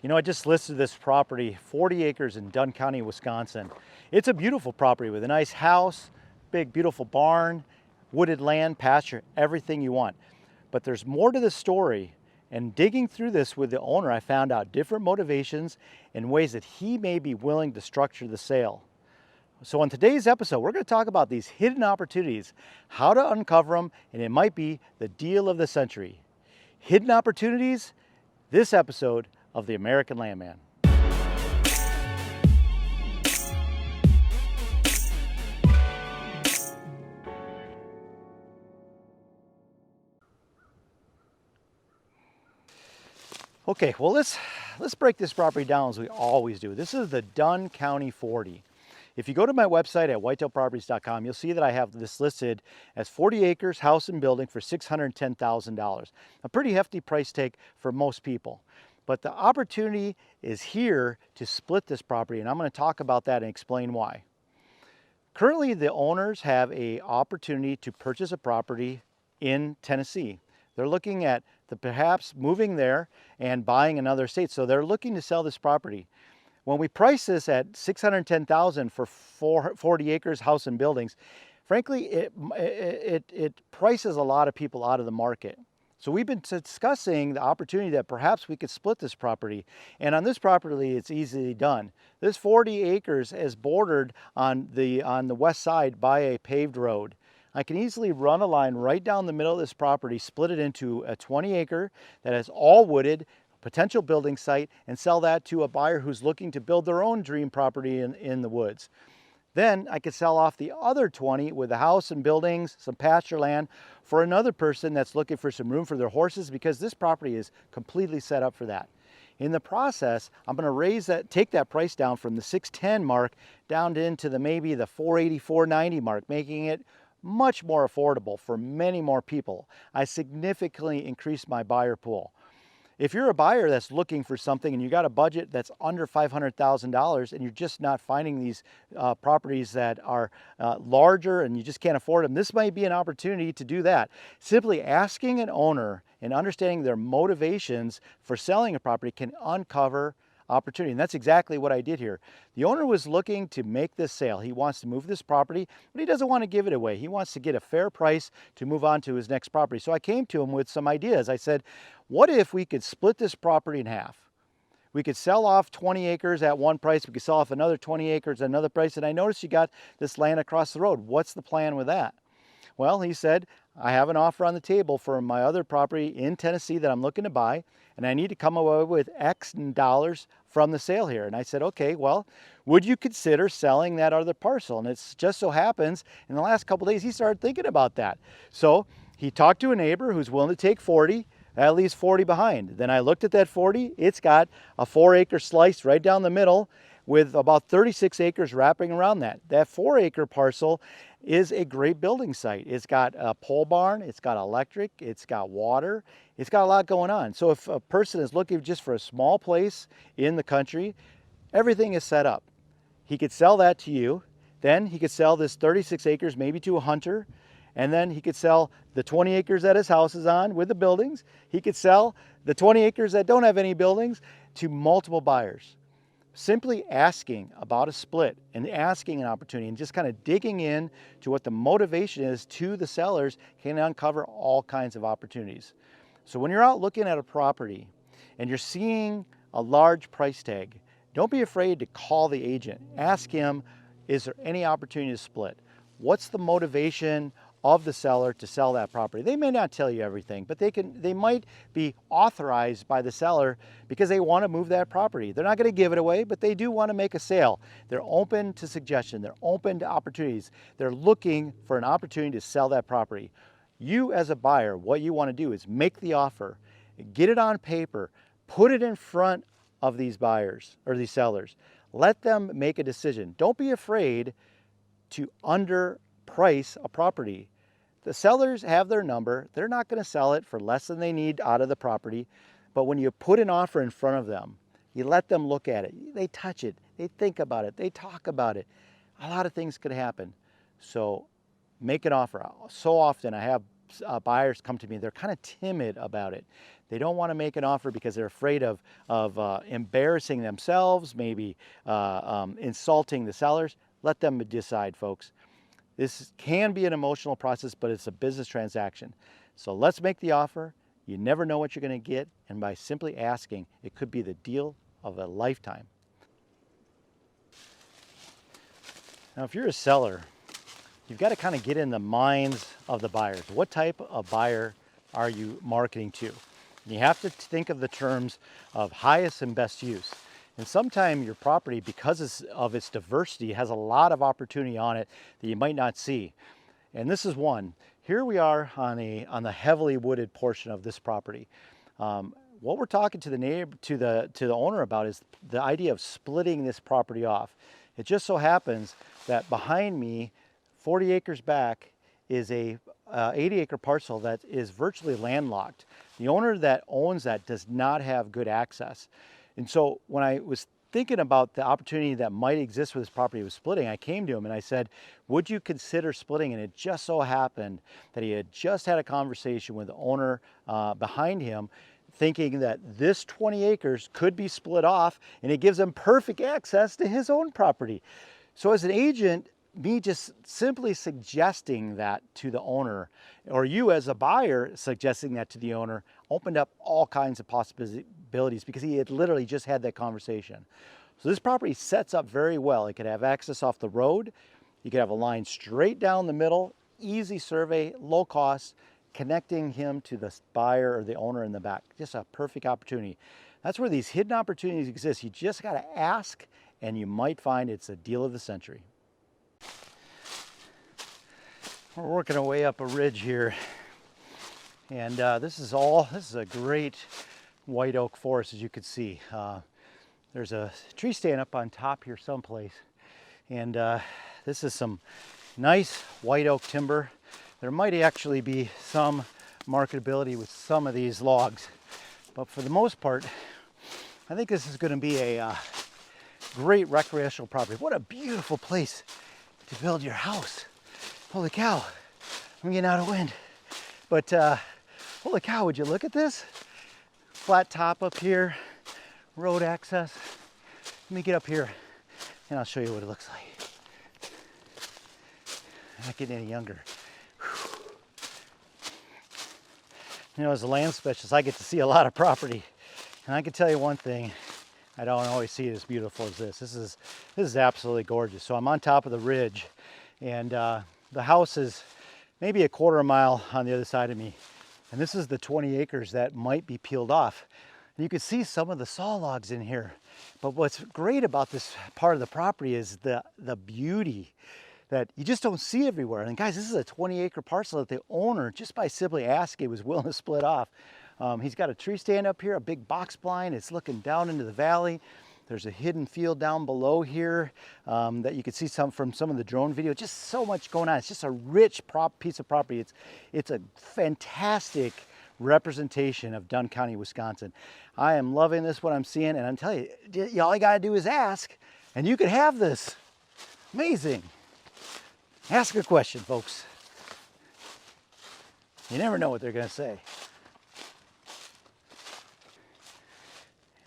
You know, I just listed this property, 40 acres in Dunn County, Wisconsin. It's a beautiful property with a nice house, big, beautiful barn, wooded land, pasture, everything you want. But there's more to the story. And digging through this with the owner, I found out different motivations and ways that he may be willing to structure the sale. So in today's episode, we're going to talk about these hidden opportunities, how to uncover them, and it might be the deal of the century. Hidden opportunities, this episode of The American Landman. Okay, well let's break this property down as we always do. This is the Dunn County 40. If you go to my website at whitetailproperties.com, you'll see that I have this listed as 40 acres, house and building for $610,000. A pretty hefty price tag for most people. But the opportunity is here to split this property, and I'm going to talk about that and explain why. Currently, the owners have an opportunity to purchase a property in Tennessee. They're looking at perhaps moving there and buying another state. So they're looking to sell this property. When we price this at $610,000 for 40 acres, house and buildings, frankly, it prices a lot of people out of the market. So we've been discussing the opportunity that perhaps we could split this property. And on this property, it's easily done. This 40 acres is bordered on the west side by a paved road. I can easily run a line right down the middle of this property, split it into a 20 acre that is all wooded, potential building site, and sell that to a buyer who's looking to build their own dream property in the woods. Then I could sell off the other 20 with a house and buildings, some pasture land for another person that's looking for some room for their horses, because this property is completely set up for that. In the process, I'm going to take that price down from the 610 mark down into maybe the 480, 490 mark, making it much more affordable for many more people. I significantly increased my buyer pool. If you're a buyer that's looking for something and you got a budget that's under $500,000 and you're just not finding these properties that are larger and you just can't afford them, this might be an opportunity to do that. Simply asking an owner and understanding their motivations for selling a property can uncover opportunity. And that's exactly what I did here. The owner was looking to make this sale. He wants to move this property, but he doesn't want to give it away. He wants to get a fair price to move on to his next property. So I came to him with some ideas. I said, what if we could split this property in half? We could sell off 20 acres at one price. We could sell off another 20 acres at another price. And I noticed you got this land across the road. What's the plan with that? Well, he said, I have an offer on the table for my other property in Tennessee that I'm looking to buy, and I need to come away with X dollars from the sale here. And I said, okay, well, would you consider selling that other parcel? And it just so happens in the last couple of days, he started thinking about that. So he talked to a neighbor who's willing to take 40, at least 40 behind. Then I looked at that 40, it's got a 4-acre slice right down the middle with about 36 acres wrapping around that. That 4-acre parcel is a great building site. It's got a pole barn, it's got electric, it's got water, it's got a lot going on. So if a person is looking just for a small place in the country, everything is set up. He could sell that to you, then he could sell this 36 acres maybe to a hunter, and then he could sell the 20 acres that his house is on with the buildings. He could sell the 20 acres that don't have any buildings to multiple buyers. Simply asking about a split and asking an opportunity and just kind of digging in to what the motivation is to the sellers can uncover all kinds of opportunities. So when you're out looking at a property and you're seeing a large price tag, don't be afraid to call the agent. Ask him, is there any opportunity to split? What's the motivation of the seller to sell that property? They may not tell you everything, but they might be authorized by the seller because they want to move that property. They're not going to give it away, but they do want to make a sale. They're open to suggestion. They're open to opportunities. They're looking for an opportunity to sell that property. You as a buyer, what you want to do is make the offer, get it on paper, put it in front of these buyers or these sellers. Let them make a decision. Don't be afraid to underprice a property. The sellers have their number. They're not going to sell it for less than they need out of the property. But when you put an offer in front of them, you let them look at it. They touch it. They think about it. They talk about it. A lot of things could happen. So make an offer. So often I have buyers come to me, they're kind of timid about it. They don't want to make an offer because they're afraid of embarrassing themselves, maybe insulting the sellers. Let them decide, folks. This can be an emotional process, but it's a business transaction. So let's make the offer. You never know what you're going to get, and by simply asking, it could be the deal of a lifetime. Now, if you're a seller, you've got to kind of get in the minds of the buyers. What type of buyer are you marketing to? And you have to think of the terms of highest and best use. And sometimes your property, because of its diversity, has a lot of opportunity on it that you might not see. And this is one. Here we are on the heavily wooded portion of this property. What we're talking to the neighbor, to the owner about is the idea of splitting this property off. It just so happens that behind me, 40 acres back, is a 80-acre parcel that is virtually landlocked. The owner that owns that does not have good access. And so when I was thinking about the opportunity that might exist with this property with splitting, I came to him and I said, would you consider splitting? And it just so happened that he had just had a conversation with the owner behind him, thinking that this 20 acres could be split off and it gives him perfect access to his own property. So as an agent, me just simply suggesting that to the owner, or you as a buyer suggesting that to the owner, opened up all kinds of possibilities because he had literally just had that conversation. So this property sets up very well. It could have access off the road. You could have a line straight down the middle, easy survey, low cost, connecting him to the buyer or the owner in the back. Just a perfect opportunity. That's where these hidden opportunities exist. You just got to ask and you might find it's a deal of the century. We're working our way up a ridge here, and this is a great white oak forest, as you can see. There's a tree stand up on top here someplace, and this is some nice white oak timber. There might actually be some marketability with some of these logs, but for the most part, I think this is going to be a great recreational property. What a beautiful place to build your house. Holy cow, I'm getting out of wind. But holy cow, would you look at this? Flat top up here, road access. Let me get up here and I'll show you what it looks like. I'm not getting any younger. Whew. You know, as a land specialist, I get to see a lot of property. And I can tell you one thing, I don't always see it as beautiful as this. This is absolutely gorgeous. So I'm on top of the ridge, and the house is maybe a quarter mile on the other side of me. And this is the 20 acres that might be peeled off. And you can see some of the saw logs in here. But what's great about this part of the property is the beauty that you just don't see everywhere. And guys, this is a 20-acre parcel that the owner, just by simply asking, was willing to split off. He's got a tree stand up here, a big box blind. It's looking down into the valley. There's a hidden field down below here that you can see from some of the drone video. Just so much going on. It's just a rich piece of property. It's a fantastic representation of Dunn County, Wisconsin. I am loving this, what I'm seeing, and I'm telling you, all you gotta do is ask, and you can have this. Amazing. Ask a question, folks. You never know what they're gonna say.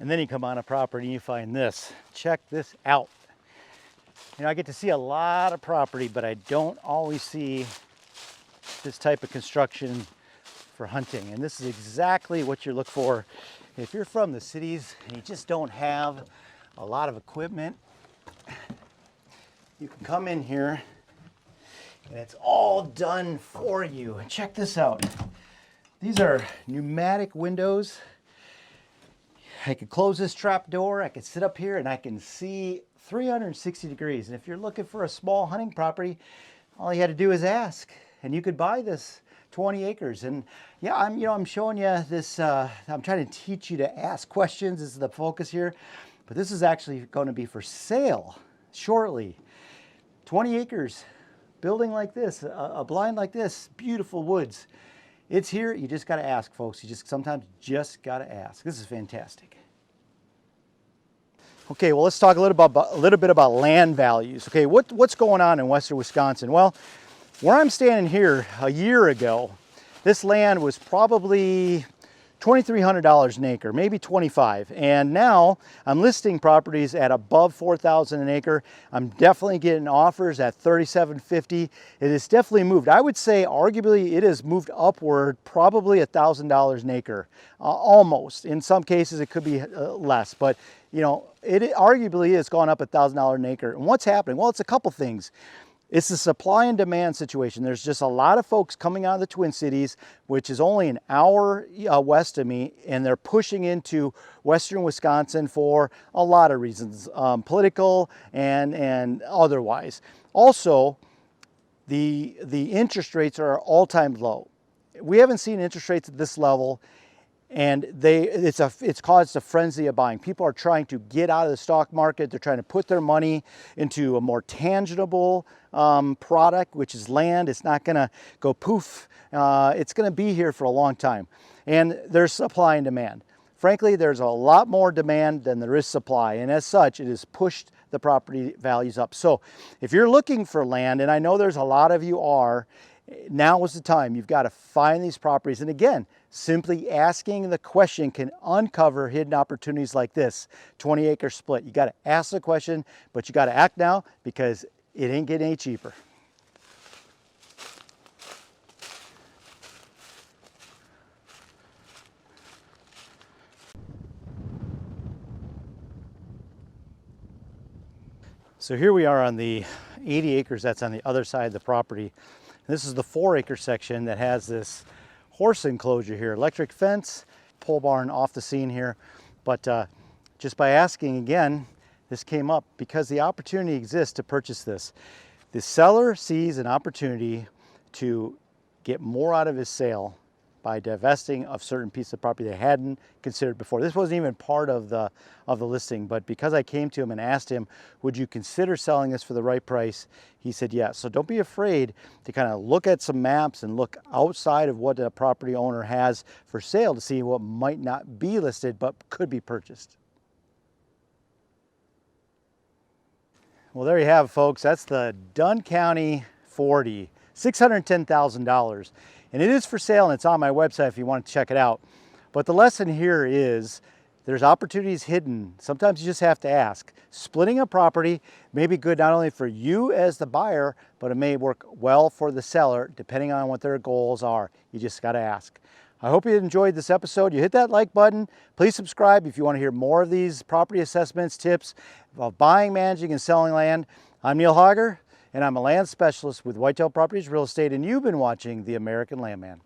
And then you come on a property and you find this. Check this out. You know, I get to see a lot of property, but I don't always see this type of construction for hunting. And this is exactly what you look for. If you're from the cities and you just don't have a lot of equipment, you can come in here and it's all done for you. And check this out. These are pneumatic windows. I could close this trap door, I could sit up here and I can see 360 degrees. And if you're looking for a small hunting property, all you had to do is ask and you could buy this 20 acres. And yeah, I'm showing you this, I'm trying to teach you to ask questions. This is the focus here, but this is actually going to be for sale shortly. 20 acres, building like this, a blind like this, beautiful woods. It's here, you just gotta ask, folks. You sometimes just gotta ask. This is fantastic. Okay, well, let's talk a little bit about land values. Okay, what's going on in western Wisconsin? Well, where I'm standing here a year ago, this land was probably $2,300 an acre, maybe 25. And now I'm listing properties at above 4,000 an acre. I'm definitely getting offers at 3,750. It has definitely moved. I would say arguably it has moved upward, probably $1,000 an acre, almost. In some cases it could be less, but you know, it arguably has gone up $1,000 an acre. And what's happening? Well, it's a couple things. It's a supply and demand situation. There's just a lot of folks coming out of the Twin Cities, which is only an hour west of me, and they're pushing into western Wisconsin for a lot of reasons, political and otherwise. Also, the interest rates are all-time low. We haven't seen interest rates at this level, and it's caused a frenzy of buying. People are trying to get out of the stock market. They're trying to put their money into a more tangible product, which is land. It's not going to go poof. It's going to be here for a long time. And there's supply and demand. Frankly, there's a lot more demand than there is supply, and as such, it has pushed the property values up. So if you're looking for land, and I know there's a lot of you are, now is the time. You've got to find these properties. And again, simply asking the question can uncover hidden opportunities like this 20-acre split. You got to ask the question, but you got to act now because it ain't getting any cheaper. So here we are on the 80 acres that's on the other side of the property. This is the 4-acre section that has this horse enclosure here, electric fence, pole barn off the scene here. But just by asking again, this came up because the opportunity exists to purchase this. The seller sees an opportunity to get more out of his sale by divesting of certain pieces of property they hadn't considered before. This wasn't even part of the listing, but because I came to him and asked him, would you consider selling this for the right price? He said yes. So don't be afraid to kind of look at some maps and look outside of what a property owner has for sale to see what might not be listed but could be purchased. Well, there you have it, folks. That's the Dunn County 40, $610,000. And it is for sale, and it's on my website if you want to check it out. But the lesson here is there's opportunities hidden. Sometimes you just have to ask. Splitting a property may be good not only for you as the buyer, but it may work well for the seller depending on what their goals are. You just got to ask. I hope you enjoyed this episode. You hit that like button. Please subscribe if you want to hear more of these property assessments, tips of buying, managing, and selling land. I'm Neil Hauger, and I'm a land specialist with Whitetail Properties Real Estate, and you've been watching The American Landman.